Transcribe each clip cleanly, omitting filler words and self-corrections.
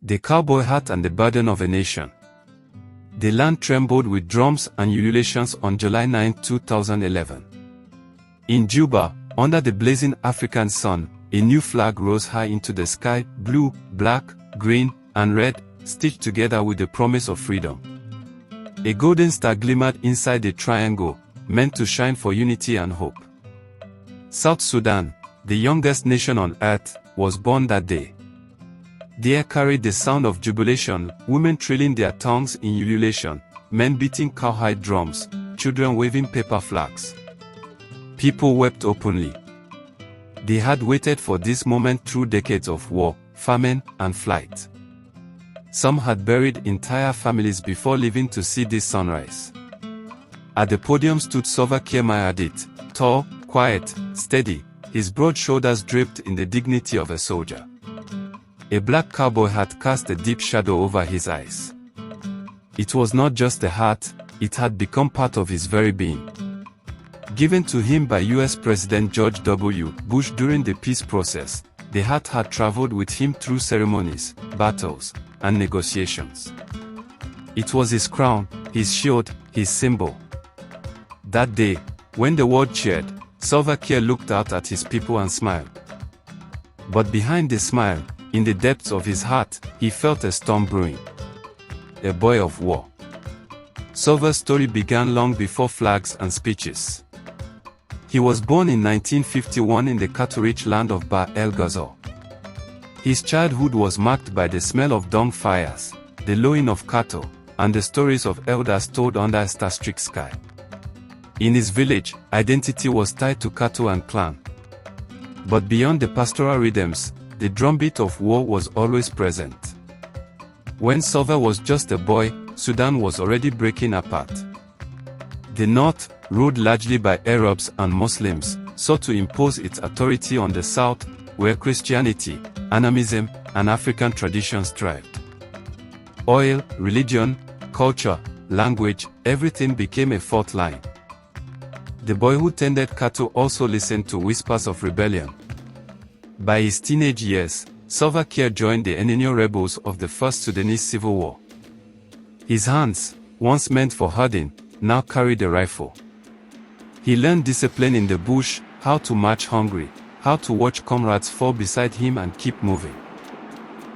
The cowboy hat and the burden of a nation. The land trembled with drums and ululations on July 9, 2011. In Juba, under the blazing African sun, a new flag rose high into the sky, blue, black, green, and red, stitched together with the promise of freedom. A golden star glimmered inside the triangle, meant to shine for unity and hope. South Sudan, the youngest nation on earth, was born that day. The air carried the sound of jubilation, women trilling their tongues in ululation, men beating cowhide drums, children waving paper flags. People wept openly. They had waited for this moment through decades of war, famine, and flight. Some had buried entire families before living to see this sunrise. At the podium stood Salva Kiir Mayardit, tall, quiet, steady, his broad shoulders draped in the dignity of a soldier. A black cowboy hat cast a deep shadow over his eyes. It was not just a hat, it had become part of his very being. Given to him by US President George W. Bush during the peace process, the hat had traveled with him through ceremonies, battles, and negotiations. It was his crown, his shield, his symbol. That day, when the world cheered, Salva Kiir looked out at his people and smiled. But behind the smile, in the depths of his heart, he felt a storm brewing. A boy of war. Salva's story began long before flags and speeches. He was born in 1951 in the cattle-rich land of Bahr el Ghazal. His childhood was marked by the smell of dung fires, the lowing of cattle, and the stories of elders told under a star-streaked sky. In his village, identity was tied to cattle and clan. But beyond the pastoral rhythms, the drumbeat of war was always present. When Salva was just a boy, Sudan was already breaking apart. The North, ruled largely by Arabs and Muslims, sought to impose its authority on the South, where Christianity, animism, and African traditions thrived. Oil, religion, culture, language, everything became a fault line. The boy who tended cattle also listened to whispers of rebellion. By his teenage years, Salva Kiir joined the Enenyo rebels of the First Sudanese Civil War. His hands, once meant for herding, now carried a rifle. He learned discipline in the bush, how to march hungry, how to watch comrades fall beside him and keep moving.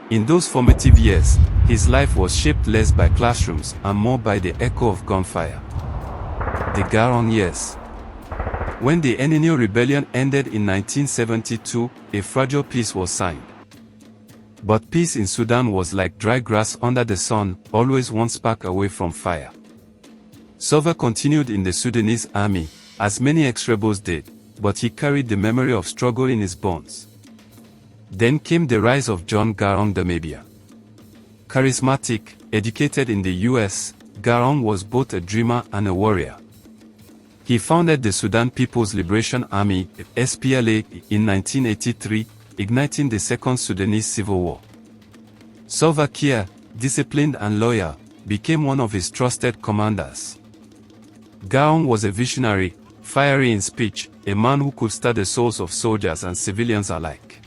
In those formative years, his life was shaped less by classrooms and more by the echo of gunfire. The Garang years. When the Enenyo rebellion ended in 1972, a fragile peace was signed. But peace in Sudan was like dry grass under the sun, always one spark away from fire. Salva continued in the Sudanese army, as many ex-rebels did, but he carried the memory of struggle in his bones. Then came the rise of John Garang the Mabia. Charismatic, educated in the US, Garang was both a dreamer and a warrior. He founded the Sudan People's Liberation Army, SPLA, in 1983, igniting the Second Sudanese Civil War. Salva Kiir, disciplined and loyal, became one of his trusted commanders. Garang was a visionary, fiery in speech, a man who could stir the souls of soldiers and civilians alike.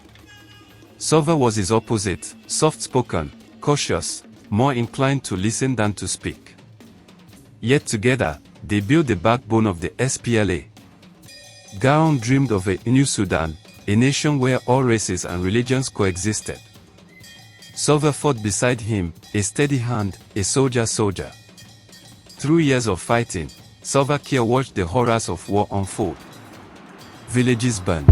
Salva was his opposite, soft-spoken, cautious, more inclined to listen than to speak. Yet together, they built the backbone of the SPLA. Garang dreamed of a new Sudan, a nation where all races and religions coexisted. Salva fought beside him, a steady hand, a soldier. Through years of fighting, Salva Kiir watched the horrors of war unfold. Villages burned.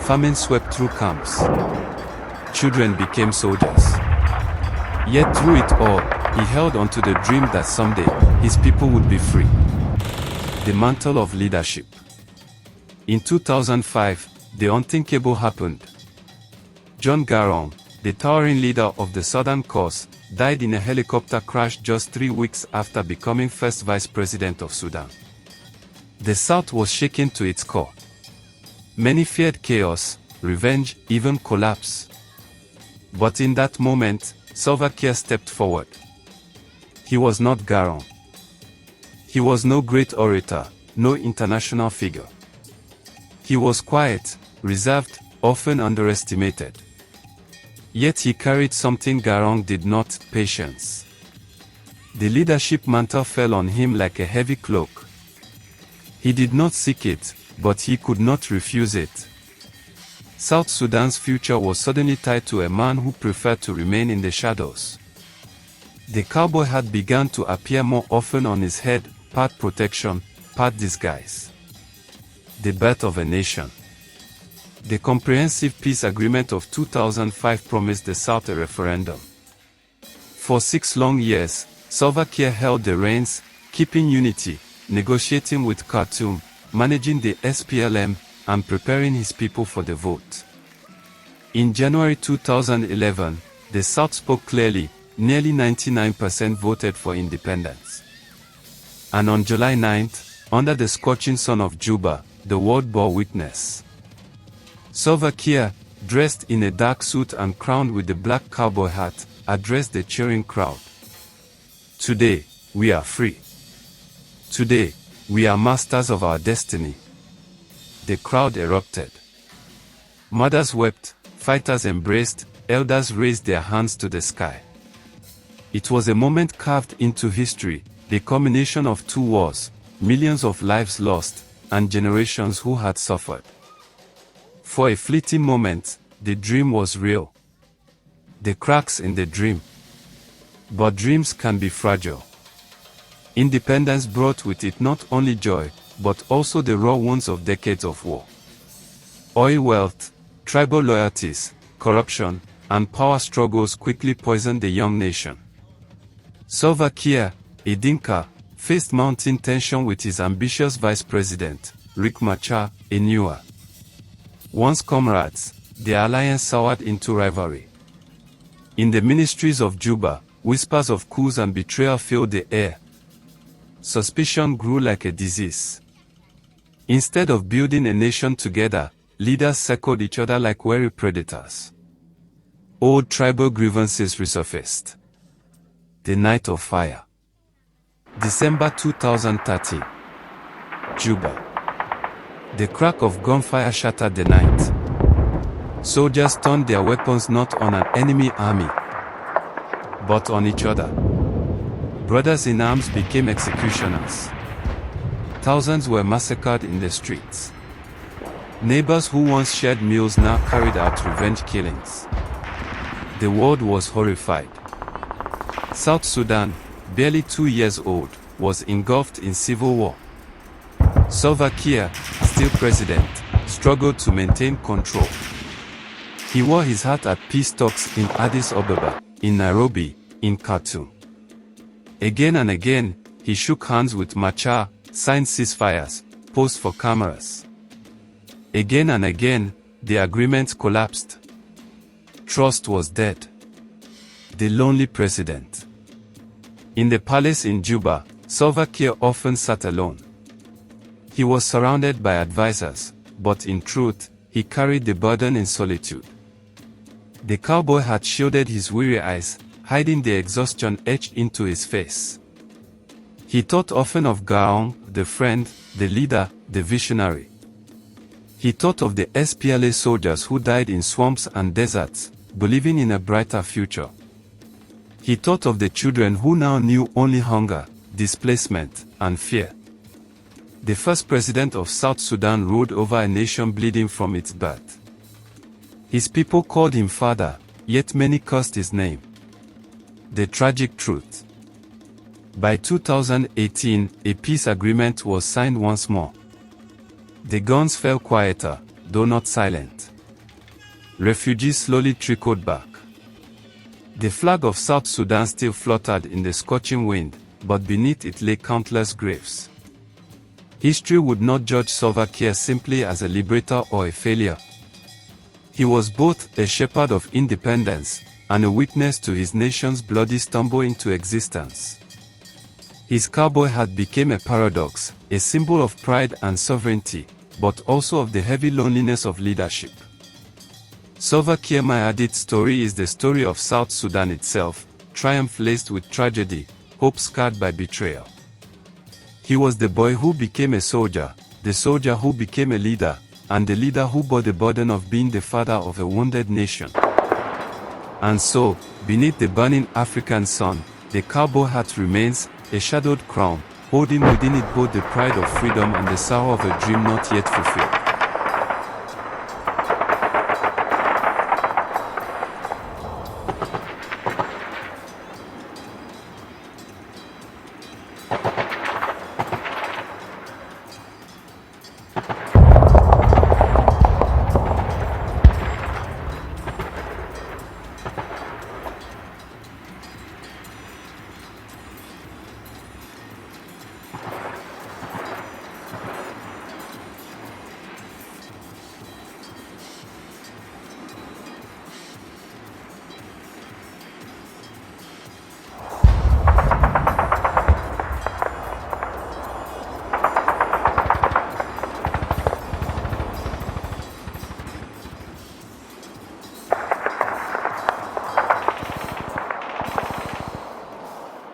Famine swept through camps. Children became soldiers. Yet through it all, he held on to the dream that someday, his people would be free. The mantle of leadership. In 2005, the unthinkable happened. John Garang, the towering leader of the Southern Cause, died in a helicopter crash just 3 weeks after becoming first vice president of Sudan. The South was shaken to its core. Many feared chaos, revenge, even collapse. But in that moment, Salva Kiir stepped forward. He was not Garang. He was no great orator, no international figure. He was quiet, reserved, often underestimated. Yet he carried something Garang did not: patience. The leadership mantle fell on him like a heavy cloak. He did not seek it, but he could not refuse it. South Sudan's future was suddenly tied to a man who preferred to remain in the shadows. The cowboy had begun to appear more often on his head, part protection, part disguise. The birth of a nation. The Comprehensive Peace Agreement of 2005 promised the South a referendum. For 6 long years, Salva Kiir held the reins, keeping unity, negotiating with Khartoum, managing the SPLA, and preparing his people for the vote. In January 2011, the South spoke clearly. Nearly 99% voted for independence. And on July 9th, under the scorching sun of Juba, the world bore witness. Salva Kiir, dressed in a dark suit and crowned with the black cowboy hat, addressed the cheering crowd. Today, we are free. Today, we are masters of our destiny. The crowd erupted. Mothers wept, fighters embraced, elders raised their hands to the sky. It was a moment carved into history, the culmination of 2 wars, millions of lives lost, and generations who had suffered. For a fleeting moment, the dream was real. The cracks in the dream. But dreams can be fragile. Independence brought with it not only joy, but also the raw wounds of decades of war. Oil wealth, tribal loyalties, corruption, and power struggles quickly poisoned the young nation. Salva Kiir, a Dinka, faced mounting tension with his ambitious vice president, Riek Machar, a Nuer. Once comrades, the alliance soured into rivalry. In the ministries of Juba, whispers of coups and betrayal filled the air. Suspicion grew like a disease. Instead of building a nation together, leaders circled each other like wary predators. Old tribal grievances resurfaced. The Night of Fire. December 2013. Juba. The crack of gunfire shattered the night. Soldiers turned their weapons not on an enemy army, but on each other. Brothers in arms became executioners. Thousands were massacred in the streets. Neighbors who once shared meals now carried out revenge killings. The world was horrified. South Sudan, barely 2 years old, was engulfed in civil war. Salva Kiir, still president, struggled to maintain control. He wore his hat at peace talks in Addis Ababa, in Nairobi, in Khartoum. Again and again, he shook hands with Machar, signed ceasefires, posed for cameras. Again and again, the agreement collapsed. Trust was dead. The lonely president. In the palace in Juba, Salva Kiir often sat alone. He was surrounded by advisors, but in truth, he carried the burden in solitude. The cowboy had shielded his weary eyes, hiding the exhaustion etched into his face. He thought often of Garang, the friend, the leader, the visionary. He thought of the SPLA soldiers who died in swamps and deserts, believing in a brighter future. He thought of the children who now knew only hunger, displacement, and fear. The first president of South Sudan ruled over a nation bleeding from its birth. His people called him father, yet many cursed his name. The tragic truth. By 2018, a peace agreement was signed once more. The guns fell quieter, though not silent. Refugees slowly trickled back. The flag of South Sudan still fluttered in the scorching wind, but beneath it lay countless graves. History would not judge Salva Kiir simply as a liberator or a failure. He was both a shepherd of independence and a witness to his nation's bloody stumble into existence. His cowboy hat became a paradox, a symbol of pride and sovereignty, but also of the heavy loneliness of leadership. Salva Kiir Mayardit's story is the story of South Sudan itself, triumph laced with tragedy, hope scarred by betrayal. He was the boy who became a soldier, the soldier who became a leader, and the leader who bore the burden of being the father of a wounded nation. And so, beneath the burning African sun, the cowboy hat remains, a shadowed crown, holding within it both the pride of freedom and the sorrow of a dream not yet fulfilled.